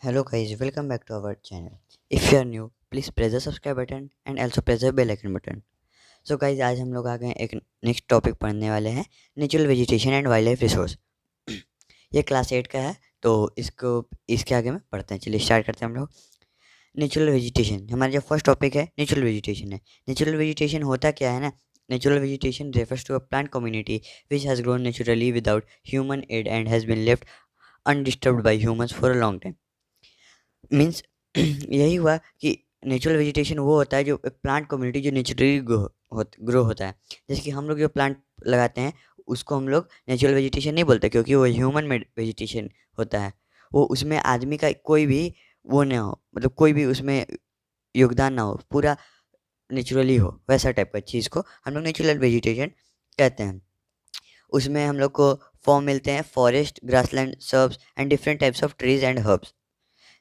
Hello guys, welcome back to our channel. If you are new, please press the subscribe button and also press the bell icon button. So guys, आज हम लोग आ गए एक next topic पढ़ने वाले हैं, natural vegetation and wild life resource. ये class 8 का है, तो इसको इसके आगे में पढ़ते हैं। चलिए स्टार्ट करते हैं हम लोग। नेचुरल वेजिटेशन हमारा जो फर्स्ट टॉपिक है नेचुरल वेजिटेशन है। नेचुरल वेजिटेशन होता क्या है ना, natural vegetation refers to a plant community which has grown naturally without human aid and has been left undisturbed by humans for a long time. Means यही हुआ कि natural vegetation वो होता है जो प्लांट कम्युनिटी जो नेचुरली ग्रो होता है। जैसे कि हम लोग जो प्लांट लगाते हैं उसको हम लोग नेचुरल वेजिटेशन नहीं बोलते, क्योंकि वो ह्यूमन मेड वेजिटेशन होता है। वो उसमें आदमी का कोई भी वो ना हो, मतलब कोई भी उसमें योगदान ना हो, पूरा नेचुरली हो, वैसा टाइप का चीज़ को हम लोग नेचुरल वेजिटेशन कहते हैं। उसमें हम लोग को फॉर्म मिलते हैं forest, grassland, shrubs and different types of trees and herbs.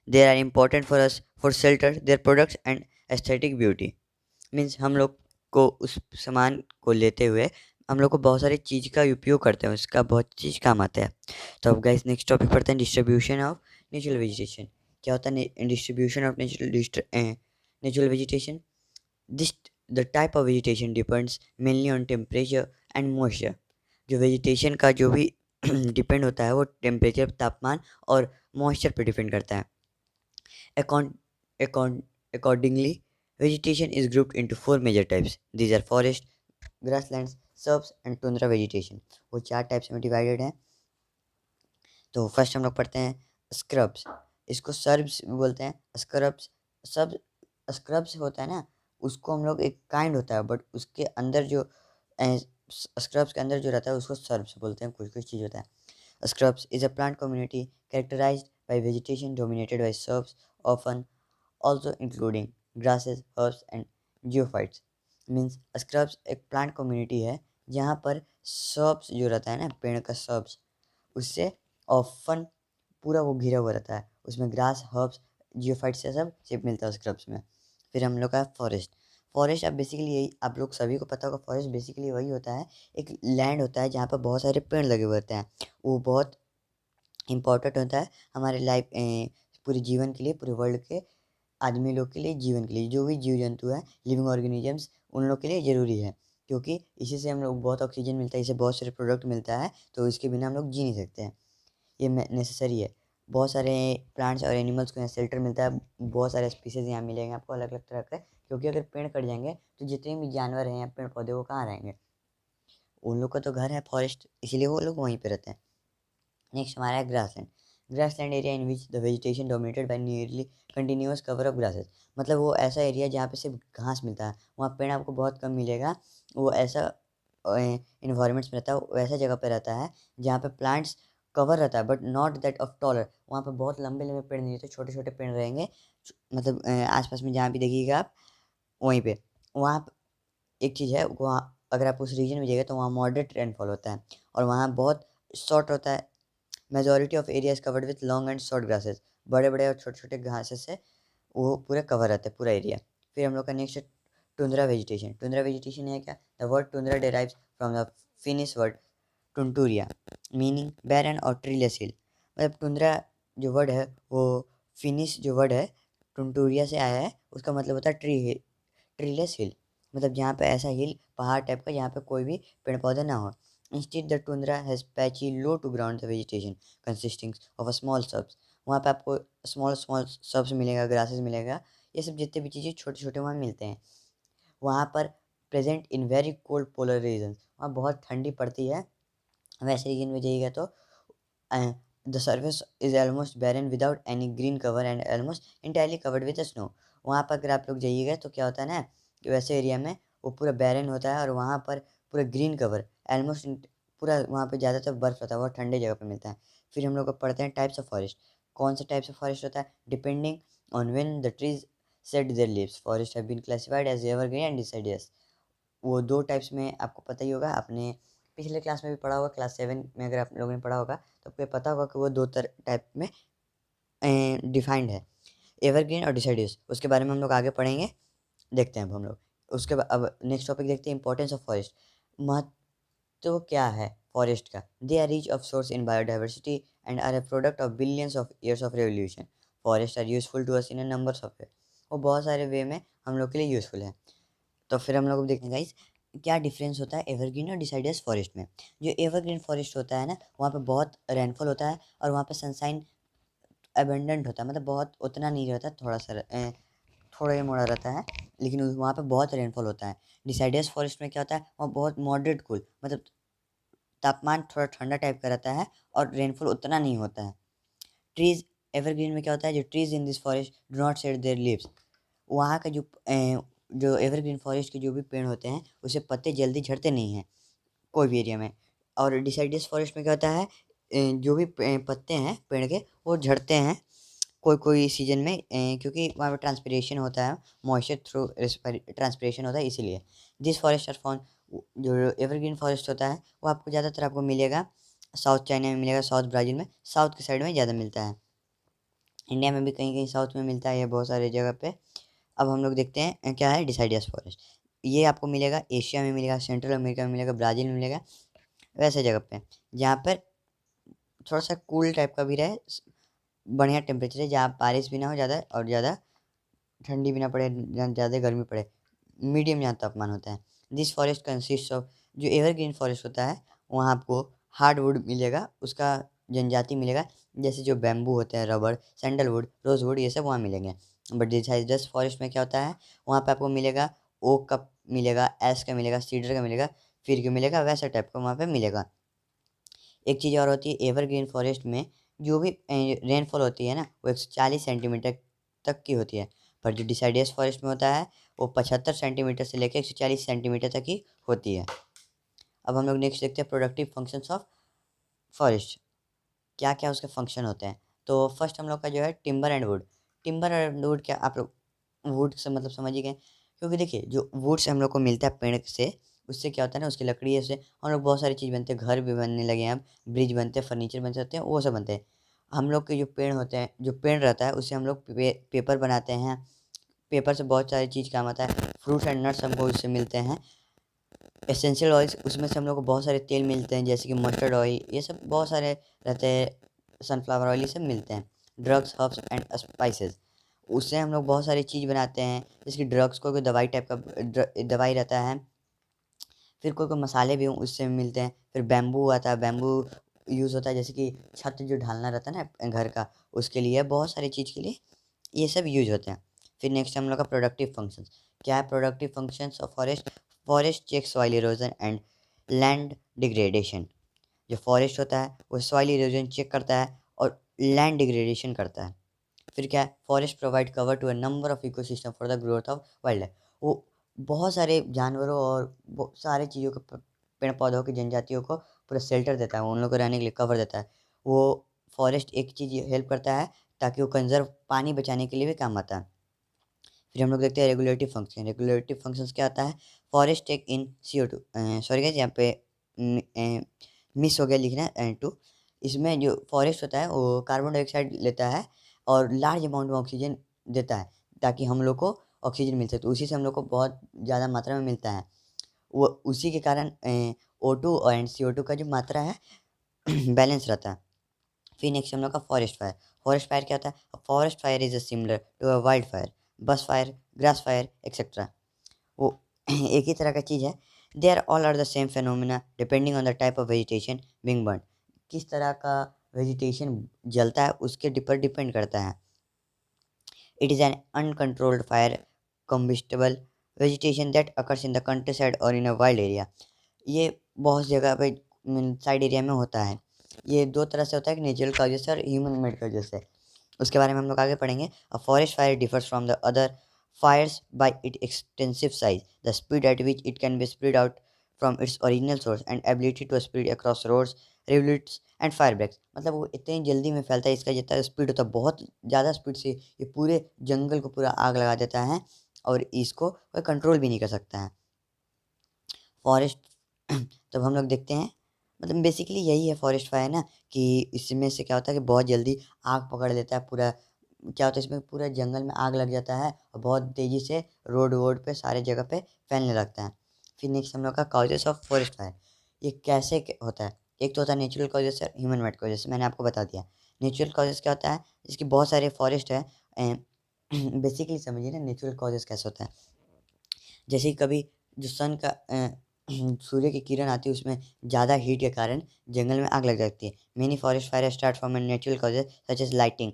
They are important for us for shelter, their products and aesthetic beauty. Means हम लोग को उस सामान को लेते हुए हम लोग को बहुत सारी चीज़ का उपयोग करते हैं, उसका बहुत चीज़ काम आता है। तो अब गाइस नेक्स्ट टॉपिक पढ़ते हैं, डिस्ट्रीब्यूशन ऑफ नेचुरल वेजिटेशन। क्या होता है distribution of natural vegetation? This the type of vegetation depends mainly on temperature and moisture. जो वेजिटेशन का जो भी डिपेंड होता है वो टेम्परेचर, तापमान और मॉइस्चर पे डिपेंड करता है। Account, Accordingly, vegetation is grouped into four major types. These are forest, grasslands, shrubs and tundra vegetation. वो चार टाइप्स में डिवाइडेड हैं। तो फर्स्ट हम लोग पढ़ते हैं स्क्रब्स। इसको सर्ब्स भी बोलते हैं, स्क्रब्स। सब स्क्रब्स होता है ना, उसको हम लोग एक काइंड होता है, बट उसके अंदर जो स्क्रब्स के अंदर जो रहता है उसको सर्ब्स बोलते हैं। कुछ कुछ चीज़ होता है। Scrubs is a plant community characterized by vegetation dominated by shrubs, often also including grasses, herbs and geophytes. Means scrubs एक प्लांट कम्युनिटी है जहाँ पर shrubs जो रहता है ना, पेड़ का shrubs, उससे ऑफन पूरा वो घिरा हुआ रहता है। उसमें ग्रास, हर्ब्स, जियोफाइट से सब शेप मिलता है स्क्रब्स में। फिर हम लोग का फॉरेस्ट। फॉरेस्ट अब बेसिकली यही आप लोग सभी को पता होगा, फॉरेस्ट बेसिकली वही होता है, एक लैंड होता है जहाँ पर बहुत सारे पेड़ लगे हुए होते हैं। वो बहुत इम्पोर्टेंट होता है हमारे लाइफ, पूरे जीवन के लिए, पूरे वर्ल्ड के आदमी लोग के लिए, जीवन के लिए, जो भी जीव जंतु है, लिविंग ऑर्गेनिजम्स, उन लोग के लिए ज़रूरी है। क्योंकि इसी से हम लोग बहुत ऑक्सीजन मिलता है, इससे बहुत सारे प्रोडक्ट मिलता है, तो इसके बिना हम लोग जी नहीं सकते हैं। ये नेसेसरी है। बहुत सारे प्लांट्स और एनिमल्स को यहाँ शेल्टर मिलता है, बहुत सारे स्पीसीज यहाँ मिलेंगे आपको अलग अलग तरह के। क्योंकि अगर पेड़ कट जाएंगे तो जितने भी जानवर हैं या पेड़ पौधे वो कहाँ रहेंगे? उन लोग का तो घर है फॉरेस्ट, इसीलिए वो लोग वहीं पर रहते हैं। नेक्स्ट हमारा है grassland. Grassland area in which the vegetation dominated by nearly continuous cover of grasses. मतलब वो ऐसा एरिया जहाँ पे सिर्फ घास मिलता है, वहाँ पेड़ आपको बहुत कम मिलेगा। वो ऐसा इन्वायरमेंट्स में रहता है, वैसा जगह पे रहता है जहाँ पे प्लांट्स कवर रहता है, but not that of taller. वहाँ पे बहुत लंबे लंबे पेड़ नहीं रहते, छोटे छोटे पेड़ रहेंगे। मतलब आसपास में जहाँ भी देखिएगा आप, वहीं पे वहाँ एक चीज़ है, वहाँ अगर आप उस रीजन में जाइएगा तो वहाँ मॉडरेट रेनफॉल होता है, और वहाँ बहुत शॉर्ट होता है। Majority of area is covered with long and short grasses. बड़े बड़े और छोटे छोटे घासेस से वो पूरा कवर रहता है, पूरा एरिया। फिर हम लोग का नेक्स्ट है टुंड्रा वेजिटेशन। टुंड्रा वेजिटेशन है क्या? The word tundra derives from the Finnish word टुंटूरिया, मीनिंग बैरन और ट्रीलेस हिल। मतलब टुंड्रा जो वर्ड है वो फिनिश जो वर्ड है टुंटूरिया से आया है, उसका मतलब होता है ट्रीलेस हिल। मतलब जहाँ पे ऐसा हिल, पहाड़ टाइप का, जहाँ पे कोई भी पेड़ पौधे ना हो। Instead the tundra has patchy low to ground the vegetation consisting of a small shrubs. वहाँ पे आपको स्मॉल स्मॉल सब्स मिलेगा, ग्रासेस मिलेगा, ये सब जितने भी चीज़ें छोटे छोटे वहाँ मिलते हैं। वहाँ पर present in very cold polar region, वहाँ बहुत ठंडी पड़ती है। वैसे रीजन में जाइएगा तो the surface is almost barren without any green cover and almost entirely covered with snow. वहाँ पर अगर आप लोग जाइएगा तो क्या होता है ना, कि वैसे एरिया में वो पूरा बैरन होता है, और वहाँ पर पूरा ग्रीन कवर ऑलमोस्ट पूरा, वहाँ पे ज़्यादातर बर्फ होता है, बहुत ठंडे जगह पे मिलता है। फिर हम लोग को पढ़ते हैं टाइप्स ऑफ फॉरेस्ट। कौन से टाइप्स ऑफ फॉरेस्ट होता है? Depending on when the trees set their leaves, forest have been classified as evergreen and deciduous. वो दो टाइप्स में आपको पता ही होगा, आपने पिछले क्लास में भी पढ़ा होगा, क्लास 7 में अगर आप लोगों ने पढ़ा होगा तो आपको ये पता होगा कि वो दो टाइप में डिफाइंड है, एवरग्रीन और डिसाइडियस। उसके बारे में हम लोग आगे पढ़ेंगे, देखते हैं अब हम लोग। उसके बाद अब नेक्स्ट टॉपिक देखते हैं, इंपॉर्टेंस ऑफ फॉरेस्ट। महत्व क्या है फॉरेस्ट का? They are rich of source in biodiversity and are a product of billions of years of revolution. Forest are useful to us in numbers of way. वो बहुत सारे वे में हम लोग के लिए यूजफुल है। तो फिर हम लोग देखेंगे गाइस क्या डिफरेंस होता है एवरग्रीन और डिसाइडस फॉरेस्ट में। जो एवरग्रीन फॉरेस्ट होता है ना, वहाँ पे बहुत रेनफॉल होता है और वहाँ पे सनसाइन अबेंडेंट होता है, मतलब बहुत उतना नहीं रहता, थोड़ा सा थोड़ा ही मोड़ा रहता है, लेकिन वहाँ पे बहुत रेनफॉल होता है। डिसाइडस फॉरेस्ट में क्या होता है, वहाँ बहुत मॉडरेट कूल, मतलब तापमान थोड़ा ठंडा टाइप का रहता है और रेनफॉल उतना नहीं होता है। ट्रीज एवरग्रीन में क्या होता है, जो trees in this forest do not shade there leaves. वहाँ का जो एवरग्रीन फॉरेस्ट के जो भी पेड़ होते हैं उसे पत्ते जल्दी झड़ते नहीं हैं कोई भी एरिया में। और डिसाइडस फॉरेस्ट में क्या होता है, जो भी पत्ते हैं पेड़ के वो झड़ते हैं कोई कोई सीजन में, क्योंकि वहाँ पे ट्रांसपिरेशन होता है, मॉइस्चर थ्रू ट्रांसपिरेशन होता है, इसीलिए दिस फॉरेस्ट आर फाउंड। जो एवरग्रीन फॉरेस्ट होता है वो आपको ज़्यादातर आपको मिलेगा साउथ चाइना में मिलेगा, साउथ ब्राज़ील में, साउथ के साइड में ज़्यादा मिलता है। इंडिया में भी कहीं कहीं साउथ में मिलता है, ये बहुत सारे जगह पे। अब हम लोग देखते हैं क्या है डिसाइडस फॉरेस्ट। ये आपको मिलेगा एशिया में मिलेगा, सेंट्रल अमेरिका में मिलेगा, ब्राज़ील में मिलेगा, वैसे जगह पे जहाँ पर थोड़ा सा कूल टाइप का भी रहे, बढ़िया टेम्परेचर है, जहाँ बारिश भी ना हो ज़्यादा और ज़्यादा ठंडी भी ना पड़े, जहाँ ज़्यादा गर्मी पड़े, मीडियम जहाँ तापमान होता है। दिस फॉरेस्ट कंसिस्ट ऑफ, जो एवरग्रीन फॉरेस्ट होता है वहाँ आपको हार्डवुड मिलेगा, उसका जनजाति मिलेगा, जैसे जो बैम्बू होते हैं, रबड़, सैंडलवुड, रोजवुड, ये सब वहाँ मिलेंगे। बट डिसाइडस फॉरेस्ट में क्या होता है, वहाँ पे आपको मिलेगा ओक का मिलेगा, एस का मिलेगा, सीडर का मिलेगा, फिर का मिलेगा, वैसा टाइप का वहाँ पे मिलेगा। एक चीज़ और होती है एवरग्रीन फॉरेस्ट में, जो भी रेनफॉल होती है ना वो 140 सेंटीमीटर तक की होती है, पर जो डिसाइडस फॉरेस्ट में होता है वो 75 सेंटीमीटर से लेकर 140 सेंटीमीटर तक की होती है। अब हम लोग नेक्स्ट देखते हैं प्रोडक्टिव फंक्शंस ऑफ फॉरेस्ट, क्या क्या उसके फंक्शन होते हैं। तो फर्स्ट हम लोग का जो है timber and would. Timber and would, क्या आप लोग वुड से मतलब समझ ही गए, क्योंकि देखिए जो वुड से हम लोग को मिलता है पेड़ से, उससे क्या होता है ना, उसकी लकड़ी से हम लोग बहुत सारी चीज़ बनते हैं, घर भी बनने लगे हैं अब, ब्रिज बनते हैं, फर्नीचर बन सकते हैं, वो सब बनते हैं। हम लोग के जो पेड़ होते हैं, जो पेड़ रहता है उससे हम लोग पेपर बनाते हैं, पेपर से बहुत सारी चीज़ काम आता है। फ्रूट्स एंड नट्स हमको उससे मिलते हैं। एसेंशियल ऑयल्स, उसमें से हम लोग को बहुत सारे तेल मिलते हैं, जैसे कि मस्टर्ड ऑयल, ये सब बहुत सारे रहते हैं, सनफ्लावर ऑयल, ये सब मिलते हैं। ड्रग्स, हर्ब्स एंड स्पाइसेस, उससे हम लोग बहुत सारी चीज़ बनाते हैं, जैसे कि ड्रग्स को कोई दवाई टाइप का दवाई रहता है, फिर कोई कोई मसाले भी उससे मिलते हैं। फिर बैम्बू आता है, बैम्बू यूज़ होता है, जैसे कि छत जो ढालना रहता है ना घर का, उसके लिए, बहुत सारी चीज़ के लिए ये सब यूज होते हैं। फिर नेक्स्ट हम लोग का प्रोडक्टिव फंक्शंस, क्या है productive functions of forest. Forest check soil erosion and land degradation. जो फॉरेस्ट होता है वो सॉइल इरोजन चेक करता है और लैंड डिग्रेडेशन करता है। फिर क्या है, forest provide cover to a number of ecosystem for the growth of wild life. वो बहुत सारे जानवरों और बहुत सारे चीज़ों को, पेड़ पौधों की जनजातियों को पूरा शेल्टर देता है, उन लोगों को रहने के लिए कवर देता है। वो फॉरेस्ट एक चीज़ हेल्प करता है ताकि वो कंजर्व, पानी बचाने के लिए भी काम आता है। फिर हम लोग देखते हैं रेगुलेटरी फंक्शन। रेगुलेटरी फंक्शंस क्या होता है, फॉरेस्ट टेक इन CO2, सॉरी गाइस यहाँ पे मिस हो गया लिखना टू। इसमें जो फॉरेस्ट होता है वो कार्बन डाइऑक्साइड लेता है और लार्ज अमाउंट में ऑक्सीजन देता है, ताकि हम लोग को ऑक्सीजन मिल सके, तो उसी से हम लोग को बहुत ज़्यादा मात्रा में मिलता है। वो उसी के कारण O2 एंड CO2 का जो मात्रा है बैलेंस रहता है। फिर नेक्स्ट हम लोग का फॉरेस्ट फायर। फॉरेस्ट फायर क्या होता है, forest fire is similar to a wild fire, bush fire, grass fire etcetera. वो एक ही तरह का चीज़ है। They are all are the same phenomena depending on the type of vegetation being burn. किस तरह का वेजिटेशन जलता है उसके ऊपर डिपेंड करता है। It is an uncontrolled fire combustible vegetation that occurs in the countryside or in a wild area। ये बहुत जगह पे साइड एरिया में होता है। ये दो तरह से होता है, नेचुरल काउजेज से और ह्यूमन मेड काउजेज से। उसके बारे में हम लोग आगे पढ़ेंगे। A forest fire differs from the other fires by it extensive size, the speed at which it can be spread out from its original source and ability to spread across roads, rivulets and fire breaks. मतलब वो इतनी जल्दी में फैलता है, इसका जितना speed होता है, बहुत ज़्यादा स्पीड से ये पूरे जंगल को पूरा आग लगा देता है और इसको कोई कंट्रोल भी नहीं कर सकता है फॉरेस्ट। तब हम लोग देखते हैं, मतलब बेसिकली यही है फॉरेस्ट फायर ना, कि इसमें से क्या होता है कि बहुत जल्दी आग पकड़ लेता है पूरा। क्या होता है इसमें, पूरा जंगल में आग लग जाता है और बहुत तेज़ी से रोड वोड पे सारे जगह पे फैलने लगता है। फिर नेक्स्ट हम लोग का कॉजेस ऑफ फॉरेस्ट फायर। ये कैसे होता है, एक तो होता है नेचुरल कॉजेस और ह्यूमन मेड कॉजेस, मैंने आपको बता दिया। नेचुरल कॉजेज़ क्या होता है, जिसकी बहुत सारे फॉरेस्ट है। बेसिकली समझिए ना नेचुरल कॉजेज़ कैसे होता है। जैसे कि कभी जो सन का सूर्य की किरण आती है उसमें ज़्यादा हीट के कारण जंगल में आग लग जाती है। Many forest fire start from natural causes such as lighting.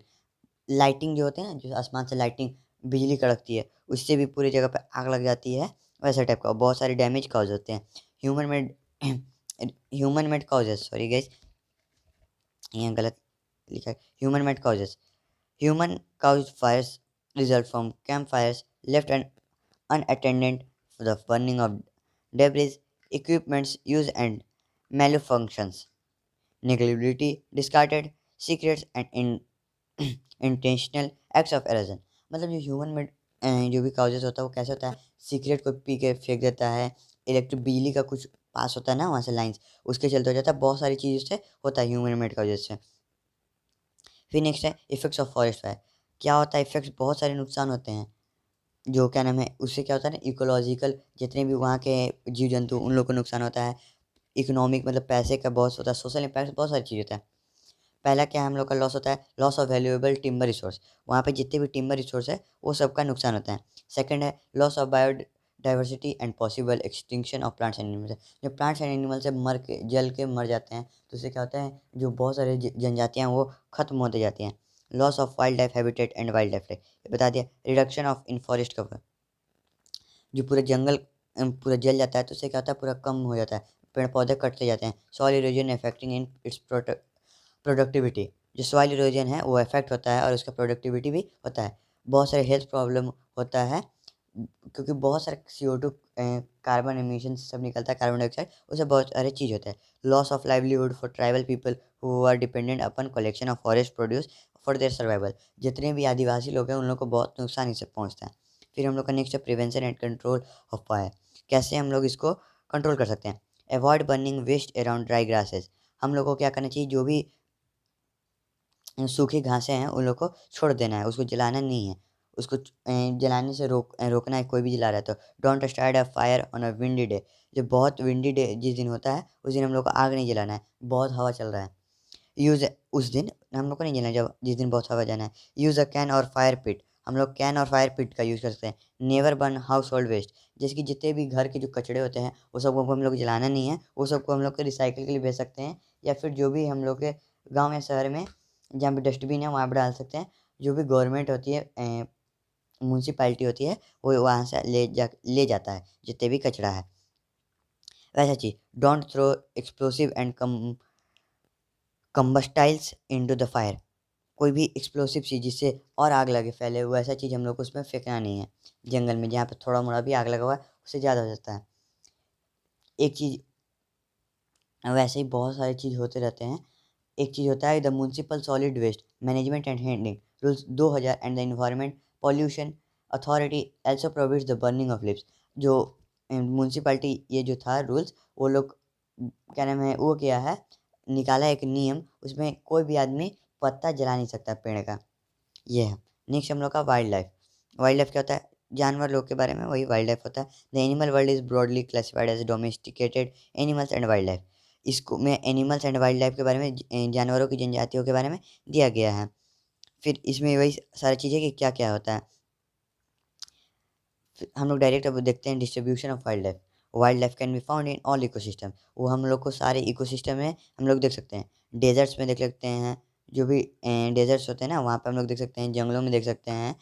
Lighting जो होते हैं ना, जो आसमान से लाइटिंग बिजली कड़कती है, उससे भी पूरी जगह पे आग लग जाती है, वैसा टाइप का। बहुत सारे डैमेज कॉज़ होते हैं। Human made human made causes, sorry guys, यहाँ गलत लिखा है। Human made causes, human caused fires result from campfires left unattended, the burning of debris, equipments used and malfunctions, negligibly discarded, secrets and intentional acts of erosion। मतलब जो human made जो भी causes होता है वो कैसे होता है, सीक्रेट को पी के फेंक देता है, इलेक्ट्रिक बिजली का कुछ पास होता है ना वहाँ से लाइंस, उसके चलते हो जाता है। बहुत सारी चीज़ों से होता है ह्यूमन मेड काउजेस से। फिर नेक्स्ट है इफेक्ट्स ऑफ फॉरेस्ट फायर। क्या होता है इफेक्ट्स, बहुत सारे नुकसान होते हैं। जो क्या नाम है, उससे क्या होता है ना, इकोलॉजिकल जितने भी वहाँ के जीव जंतु उन लोगों को नुकसान होता है। इकोनॉमिक मतलब पैसे का बहुत होता है। सोशल इम्पैक्ट बहुत सारी चीज़ होता है। पहला क्या हम लोग का लॉस होता है, loss of valuable timber resource. वहाँ पे जितने भी टिम्बर रिसोर्स है वो सबका नुकसान होता है। सेकंड है loss of biodiversity and possible extinction of plants and animals. जो प्लांट्स एंड एनिमल्स है मर के जल के मर जाते हैं, तो उससे क्या होता है, जो बहुत सारे जनजातियाँ हैं वो खत्म होते जाती हैं। Loss of wild life habitat and wild life, ये बता दिया। Reduction of in forest cover, जो पूरा जंगल पूरा जल जाता है तो उससे क्या होता है, पूरा कम हो जाता है, पेड़ पौधे कटते जाते हैं। Soil erosion affecting in its productivity, जो सॉइल इरोजन है वो इफेक्ट होता है और उसका प्रोडक्टिविटी भी होता है। बहुत सारे हेल्थ प्रॉब्लम होता है, क्योंकि बहुत सारे CO2 कार्बन एमिशन सब निकलता है, कार्बन डाइऑक्साइड, उससे बहुत सारे चीज़ होता है। Loss of livelihood for tribal people who are dependent upon collection of forest produce for their survival. जितने भी आदिवासी लोग हैं उन लोग को बहुत नुकसान इससे पहुंचता है। फिर हम लोग का नेक्स्ट है prevention and control of fire. कैसे हम लोग इसको कंट्रोल कर सकते हैं। Avoid burning waste around dry grasses. हम लोग को क्या करना चाहिए, जो भी सूखी घासें हैं उन लोग को छोड़ देना है, उसको जलाना नहीं है। उसको जलाने से रोकना है, कोई भी जला रहा है तो। Don't start a fire on a windy day. जब बहुत विंडी डे जिस दिन होता है उस दिन हम लोग को आग नहीं जलाना है, बहुत हवा चल रहा है। यूज़ उस दिन हम लोग को नहीं जलाना है, जब जिस दिन बहुत हवा जाना है। यूज़ अ कैन और फायर पिट। हम लोग कैन और फायर पिट का यूज़ कर सकते हैं। Never burn household waste. जैसे कि जितने भी घर के जो कचड़े होते हैं वो सबको हम लोग जलाना नहीं है, वो सबको हम लोग को रिसाइकिल के लिए भेज सकते हैं, या फिर जो भी हम लोग के गाँव या शहर में जहाँ पे डस्टबिन है वहाँ पे डाल सकते हैं। जो भी गवर्नमेंट होती है, म्युनिसिपैलिटी होती है, वो वहाँ से ले जाता है जितने भी कचरा है। वैसा चीज़ don't throw explosive and combustibles into the fire. कोई भी एक्सप्लोसिव चीज़ जिससे और आग लगे फैले, वैसा चीज़ हम लोग को उसमें फेंकना नहीं है। जंगल में जहाँ पे थोड़ा मोड़ा भी आग लगा हुआ है उससे ज़्यादा हो जाता है। एक चीज़, वैसे ही बहुत सारी चीज़ होते रहते हैं। एक चीज़ होता है the municipal solid waste management and handling rules 2000 and the environment pollution authority also prohibits the burning of leaves. जो म्युनिसिपैलिटी ये जो था रूल्स, वो लोग क्या नाम है वो किया है, निकाला एक नियम, उसमें कोई भी आदमी पत्ता जला नहीं सकता पेड़ का, ये है। नेक्स्ट हम लोग का वाइल्ड लाइफ। वाइल्ड लाइफ क्या होता है, जानवर लोग के बारे में, वही वाइल्ड लाइफ होता है। The animal world is broadly classified as domesticated animals and wild life. इसको में एनिमल्स एंड वाइल्ड लाइफ के बारे में, जानवरों की जनजातियों के बारे में दिया गया है। फिर इसमें वही सारी चीज़ें कि क्या क्या होता है। फिर हम लोग डायरेक्ट अब देखते हैं distribution of wild life. Wild life can be found in all ecosystem. वो हम लोग को सारे इकोसिस्टम में हम लोग देख सकते हैं। डेजर्ट्स में देख सकते हैं, जो भी डेजर्ट्स होते हैं ना वहाँ पे हम लोग देख सकते हैं। जंगलों में देख सकते हैं,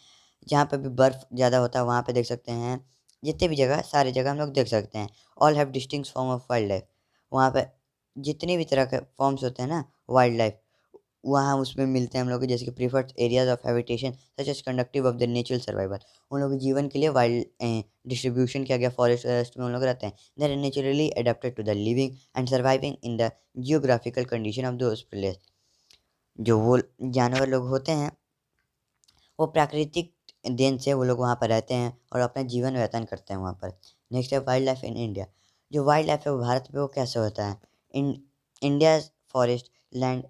जहाँ पे भी बर्फ़ ज़्यादा होता है वहाँ पे देख सकते हैं। जितने भी जगह, सारी जगह हम लोग देख सकते हैं। All have distinct form of wild life. वहाँ पे जितने भी तरह के फॉर्म्स होते हैं ना वाइल्ड लाइफ, वहाँ उसमें मिलते हैं हम लोग को। जैसे कि preferred areas of habitation such as conductive of the natural survival. उन लोगों के जीवन के लिए वाइल्ड डिस्ट्रीब्यूशन किया गया फॉरेस्ट में उन लोग रहते हैं। They are naturally adapted to the living and surviving in the geographical condition of those place. जो वो जानवर लोग होते हैं वो प्राकृतिक देन से वो लोग वहाँ पर रहते हैं और अपना जीवन व्यतीत करते हैं वहाँ पर। नेक्स्ट है वाइल्ड लाइफ इन इंडिया। जो वाइल्ड लाइफ है वो भारत में वो कैसे होता है। In India forest land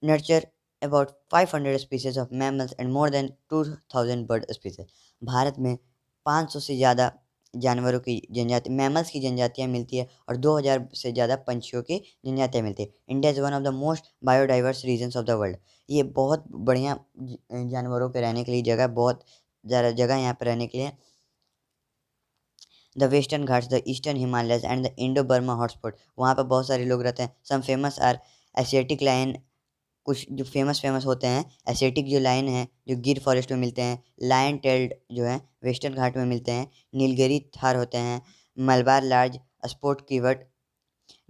nurture about 500 species of mammals and more than 2000 bird species। Bharat में 500 से ज़्यादा जानवरों की जनजाति मैमल्स की जनजातियाँ मिलती है और 2000 से ज़्यादा पंछियों की जनजातियाँ मिलती है। India is one of the most biodiverse regions of the world. ये बहुत बढ़िया जानवरों के रहने के लिए जगह, बहुत ज़्यादा जगह यहाँ पर रहने के लिए। The western Ghats, the eastern Himalayas and the Indo Burma hotspot, वहाँ पर बहुत सारे लोग रहते हैं। Some famous are Asiatic lion, कुछ जो फेमस होते हैं एशियाटिक जो लायन है जो गिर फॉरेस्ट में मिलते हैं। लायन टेल्ड जो है वेस्टर्न घाट में मिलते हैं। नीलगिरी थार होते हैं। Malabar large, sport keyword,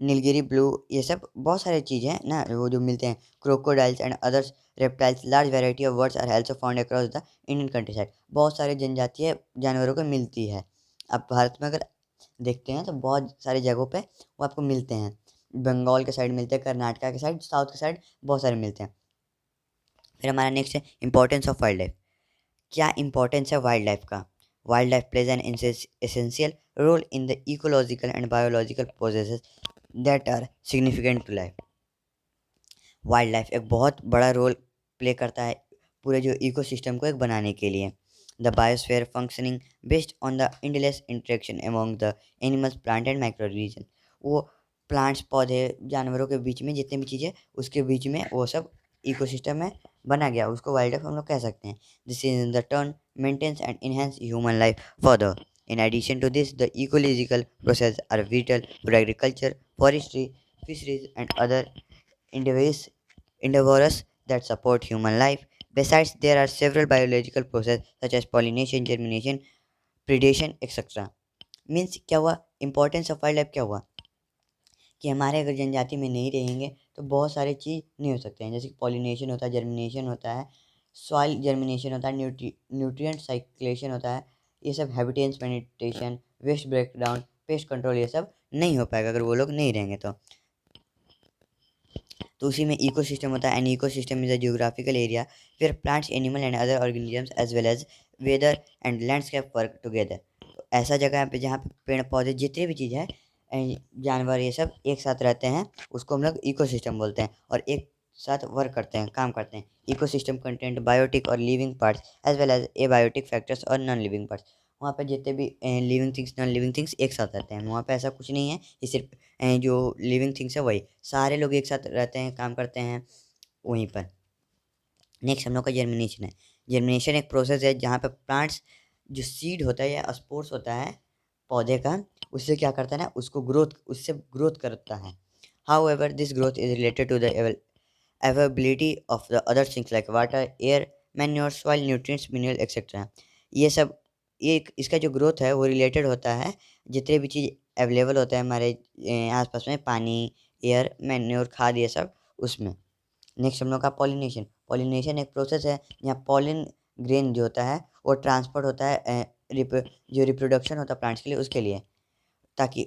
Nilgiri blue, ये सब बहुत सारे चीज़ हैं ना वो जो मिलते हैं। Crocodiles and others reptiles, large variety of birds are also found across the Indian countryside. बहुत सारे जनजातीय जानवरों को मिलती है। अब भारत में अगर देखते हैं तो बहुत सारी जगहों पे वो आपको मिलते हैं। बंगाल के साइड मिलते हैं, कर्नाटका के साइड, साउथ के साइड बहुत सारे मिलते हैं। फिर हमारा नेक्स्ट है इंपॉर्टेंस ऑफ वाइल्ड लाइफ। क्या इंपॉर्टेंस है वाइल्ड लाइफ का? Wild life plays an essential role in the ecological and biological processes that are significant to life. Wild life एक बहुत बड़ा रोल प्ले करता है पूरे जो इकोसिस्टम को एक बनाने के लिए। The biosphere functioning based on the endless interaction among the animals, plant and micro region. वो प्लांट्स, पौधे, जानवरों के बीच में जितने भी चीज़ें उसके बीच में वो सब इकोसिस्टम में बना गया, उसको वाइल्ड लाइफ हम लोग कह सकते हैं। This is the turn maintains and enhance human life further. In addition to this, the ecological processes are vital for agriculture, forestry, fisheries, and other endeavors, endeavors that support human life. Besides, there are several biological processes such as pollination, germination, predation, etc. Means क्या हुआ? Importance of wild life क्या हुआ कि हमारे अगर जनजाति में नहीं रहेंगे तो बहुत सारे चीज़ नहीं हो सकते हैं। जैसे कि पॉलिनेशन होता है, जर्मिनेशन होता है, सॉइल जर्मिनेशन होता है, न्यूट्रिएंट साइक्लेशन होता है, ये सब habitants penetration, waste breakdown, pest control, ये सब नहीं हो पाएगा अगर वो लोग नहीं रहेंगे तो उसी में इकोसिस्टम होता है। And ecosystem is a geographical area where plants, animal and other organisms as well as weather and landscape work together. तो ऐसा जगह है पे जहाँ पे पेड़ पौधे जितने भी चीज़ है, जानवर, ये सब एक साथ रहते हैं, उसको हम लोग इकोसिस्टम बोलते हैं और एक साथ वर्क करते हैं, काम करते हैं। इकोसिस्टम कंटेंट बायोटिक और living parts as well as abiotic factors और नॉन लिविंग पार्ट्स। वहाँ पे जितने भी living things, non living things एक साथ रहते हैं। वहाँ पे ऐसा कुछ नहीं है कि सिर्फ जो लिविंग थिंग्स है वही, सारे लोग एक साथ रहते हैं, काम करते हैं वहीं पर। नेक्स्ट हम लोग का जर्मिनेशन है। जर्मिनेशन एक प्रोसेस है जहाँ पे प्लांट्स जो सीड होता है या स्पोर्स होता है पौधे का, उससे क्या करता है ना, उससे ग्रोथ करता है। However this growth is related to the availability of the other things like water, air, manure, soil, nutrients, mineral etcetera. ये सब, ये इसका जो ग्रोथ है वो रिलेटेड होता है जितने भी चीज़ अवेलेबल होता है हमारे आसपास में, पानी, एयर, मैन्योर, खाद, ये सब उसमें। नेक्स्ट हम लोग का पॉलिनेशन। पॉलिनेशन एक प्रोसेस है जहाँ पॉलिन ग्रेन जो होता है वो ट्रांसपोर्ट होता है जो रिप्रोडक्शन होता है प्लांट्स के लिए, उसके लिए, ताकि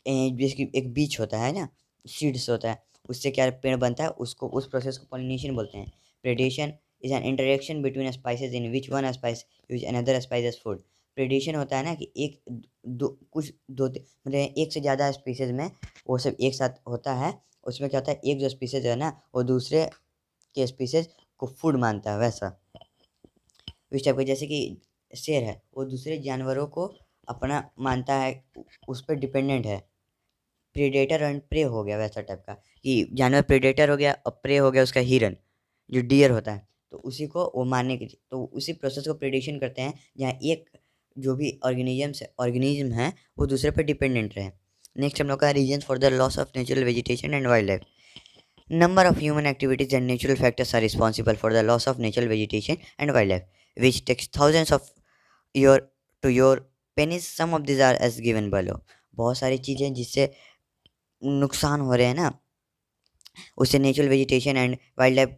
जिसकी एक बीज होता है ना, सीड्स होता है, उससे क्या पेड़ बनता है, उसको, उस प्रोसेस को पॉलिनेशन बोलते हैं। Predation is an interaction between species in which one species use another species as food. Predation होता है ना कि एक दो कुछ दो मतलब एक से ज़्यादा स्पीसीज में वो सब एक साथ होता है। उसमें क्या होता है, एक जो स्पीसीज है ना वो दूसरे के स्पीसीज को फूड मानता है, वैसा इस टाइप का। जैसे कि शेर है, वो दूसरे जानवरों को अपना मानता है, उस पर डिपेंडेंट है। प्रेडेटर एंड प्रे हो गया वैसा टाइप का, कि जानवर प्रेडेटर हो गया और प्रे हो गया उसका हिरन, जो डियर होता है, तो उसी को वो मारने के, तो उसी प्रोसेस को प्रेडेशन करते हैं जहाँ एक जो भी ऑर्गेनिज्म है वो दूसरे पर डिपेंडेंट रहे। नेक्स्ट हम लोग का reason for the loss of natural vegetation and wild life. Number of human activities and natural factors are responsible for the loss of natural vegetation and wildlife, which takes thousands of year to your pennies. Some of these are as given below. बहुत सारी चीज़ें जिससे नुकसान हो रहे हैं ना, उससे natural vegetation and wild life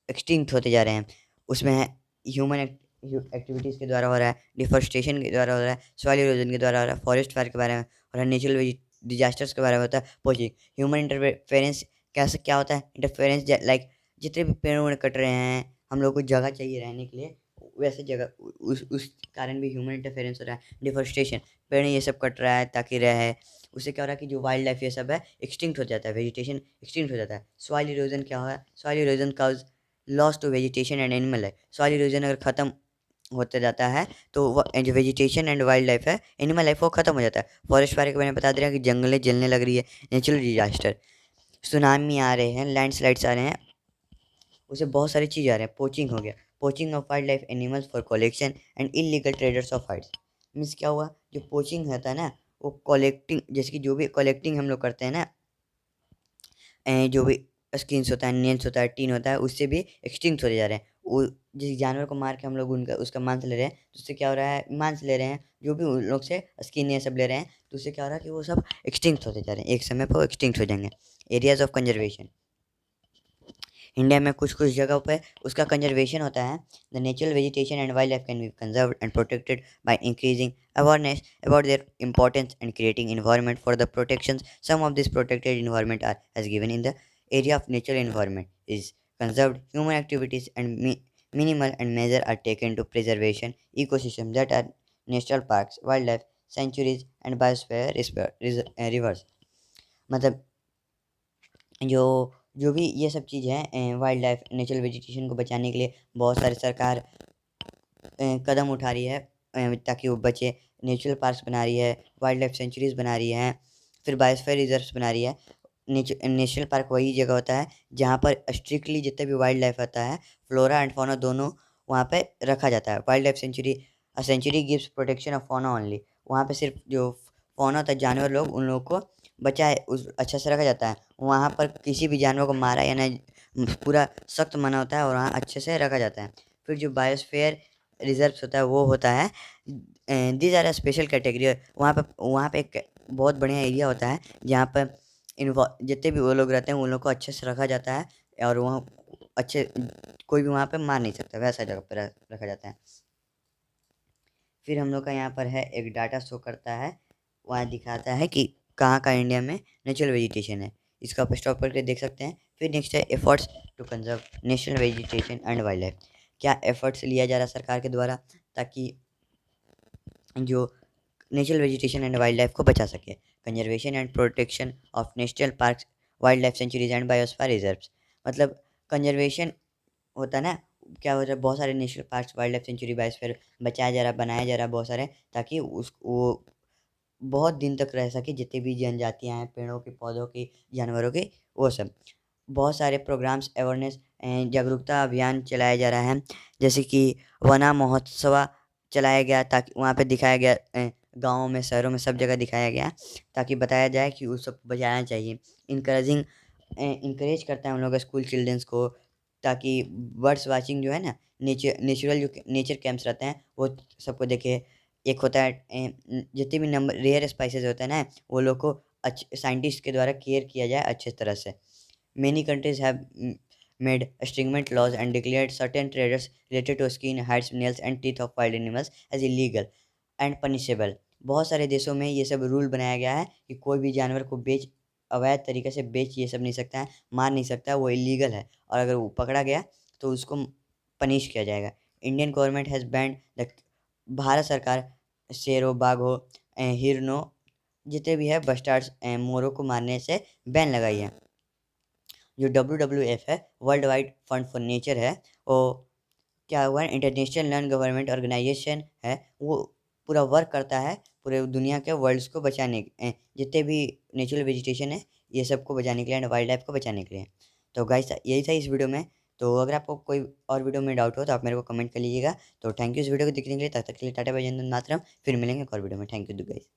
extinct होते जा रहे हैं। उसमें है ह्यूमन एक्टिविटीज़ के द्वारा हो रहा है, डिफॉरेस्टेशन के द्वारा हो रहा है, सॉइल इरोजन के द्वारा हो रहा है, फॉरेस्ट फायर के बारे में हो रहा है, नेचुरल डिजास्टर्स के बारे में होता है, पोचिंग, ह्यूमन इंटरफेरेंस। कैसे क्या होता है इंटरफेरेंस, लाइक जितने भी पेड़ वेड़ कट रहे हैं, हम लोग को जगह चाहिए रहने के लिए, वैसे जगह उस कारण भी ह्यूमन इंटरफेरेंस हो रहा है। डिफॉरेस्टेशन, पेड़ ये सब कट रहा है ताकि रहे, उससे क्या हो रहा है कि जो वाइल्ड लाइफ ये सब है एक्सटिंक्ट हो जाता है, वेजिटेशन एक्सटिंक्ट हो जाता है। सॉइल इरोजन क्या हो रहा है, soil erosion cause loss to vegetation and animal life. Soil erosion अगर ख़त्म होता जाता है तो जो वेजिटेशन एंड वाइल्ड लाइफ है, एनिमल लाइफ, वो ख़त्म हो जाता है। फॉरेस्ट फायर के मैंने बता दिया कि जंगलें जलने लग रही है, नेचुरल डिजास्टर, सुनामी आ रहे हैं, लैंडस्लाइड्स आ रहे हैं, उसे बहुत सारी चीज़ आ रहे हैं। पोचिंग हो गया, poaching of wild life animals for collection and illegal traders of hides. Means क्या हुआ, जो पोचिंग होता है ना, वो कलेक्टिंग, जैसे कि जो भी कलेक्टिंग हम लोग करते हैं ना, जो भी स्किन्स होता है, नेल्स होता है, टीन होता है, उससे भी एक्सटिंक्ट होते जा रहे हैं। वो जिस जानवर को मार के हम लोग उनका उसका मांस ले रहे हैं, तो उससे क्या हो रहा है, मांस ले रहे हैं, जो भी उन लोग से स्किन ये सब ले रहे हैं, तो उससे क्या हो रहा है कि वो सब एक्सटिंक्ट होते जा रहे हैं, एक समय पर वो एक्सटिंक्ट हो जाएंगे। एरियाज ऑफ कंजर्वेशन, इंडिया में कुछ कुछ जगहों पे उसका कंजर्वेशन होता है। The natural vegetation and wild life can be conserved and protected by increasing awareness about their importance and creating environment for the protections. Some of these protected environment are as given in the area of natural environment is conserved. Human activities and minimal and measure are taken to preservation ecosystems that are national parks, wildlife sanctuaries and biosphere rivers. मतलब जो जो भी ये सब चीज़ है, wild life natural vegetation को बचाने के लिए बहुत सारी सरकार कदम उठा रही है, ताकि वो बचे। नेचुरल पार्क्स बना रही है, वाइल्ड लाइफ सेंचुरीज बना रही है, फिर बायोस्फीयर रिजर्व्स बना रही है। नेशनल पार्क वही जगह होता है जहाँ पर स्ट्रिक्टली जितना भी वाइल्ड लाइफ होता है, फ्लोरा एंड फौना दोनों वहाँ पे रखा जाता है। Wild life sanctuary, a sanctuary gives protection of fauna only. वहाँ पे सिर्फ जो फौना होता है, जानवर लोग, उन लोगों को बचाए, उस अच्छा से रखा जाता है। वहाँ पर किसी भी जानवर को मारा या नहीं, पूरा सख्त मना होता है और वहाँ अच्छे से रखा जाता है। फिर जो बायोस्फीयर रिजर्व्स होता है, वो होता है, these are a special category. वहाँ पे एक बहुत बढ़िया एरिया होता है जहाँ पर जितने भी वो लोग रहते हैं उन लोग को अच्छे से रखा जाता है, और वहाँ अच्छे कोई भी वहाँ पे मार नहीं सकता, वैसा जगह पर रखा जाता है। फिर हम लोग का यहाँ पर है एक डाटा शो करता है, वहाँ दिखाता है कि कहाँ का इंडिया में नेचुरल वेजिटेशन है। इसका आप स्टॉप करके देख सकते हैं। फिर नेक्स्ट है efforts to conserve national vegetation and wild life. क्या एफर्ट्स लिया जा रहा है सरकार के द्वारा ताकि जो natural vegetation and wild life को बचा सके। Conservation and protection of national parks, wild life sanctuaries and biosphere reserves. मतलब कंजर्वेशन होता है ना, क्या हो रहा है, बहुत सारे national parks, wild life sanctuary, biosphere बचाया जा रहा है, बनाया जा रहा है बहुत सारे, ताकि उस वो बहुत दिन तक रह सके, जितनी भी जनजातियाँ हैं, पेड़ों की, पौधों की, जानवरों की, वो सब। बहुत सारे प्रोग्राम्स, अवेयरनेस, जागरूकता अभियान चलाया जा रहा है, जैसे कि वना महोत्सव चलाया गया, ताकि वहाँ पे दिखाया गया, गाँवों में, शहरों में, सब जगह दिखाया गया, ताकि बताया जाए कि उस सब बचाना चाहिए। इनकरेजिंग, इनकरेज करता है उन लोग स्कूल चिल्ड्रंस को, ताकि बर्ड्स वाचिंग जो है ना, नेचुरल जो नेचर कैंप्स रहते हैं, वो सबको देखे। एक होता है, जितने भी नंबर रेयर स्पाइसेस होते हैं ना, वो लोग को अच्छे साइंटिस्ट के द्वारा केयर किया जाए अच्छे तरह से। Many countries have made stringent laws and declared certain traders related to skin, hides, nails and teeth of wild animals as illegal and punishable. बहुत सारे देशों में ये सब रूल बनाया गया है कि कोई भी जानवर को बेच, अवैध तरीके से बेच ये सब नहीं सकता है, मार नहीं सकता है, वो इलीगल है, और अगर वो पकड़ा गया तो उसको पनिश किया जाएगा। Indian government has band the, Bharat सरकार शेरों, बाघों, हिरनों, जितने भी है बस्टार्ड्स, मोरों को मारने से बैन लगाई है। जो WWF है, world wide fund for nature है, वो क्या हुआ है, इंटरनेशनल नॉन गवर्नमेंट ऑर्गेनाइजेशन है, वो पूरा वर्क करता है पूरे दुनिया के वर्ल्ड्स को बचाने, जितने भी नेचुरल वेजिटेशन है, ये सब को बचाने के लिए एंड वाइल्ड लाइफ को बचाने के लिए। तो गाइस यही था इस वीडियो में। तो अगर आपको कोई और वीडियो में डाउट हो तो आप मेरे को कमेंट कर लीजिएगा। तो थैंक यू इस वीडियो को देखने के लिए, तब तक के लिए टाटा बाय, जय हिंद, मातरम। फिर मिलेंगे एक और वीडियो में। Thank you guys.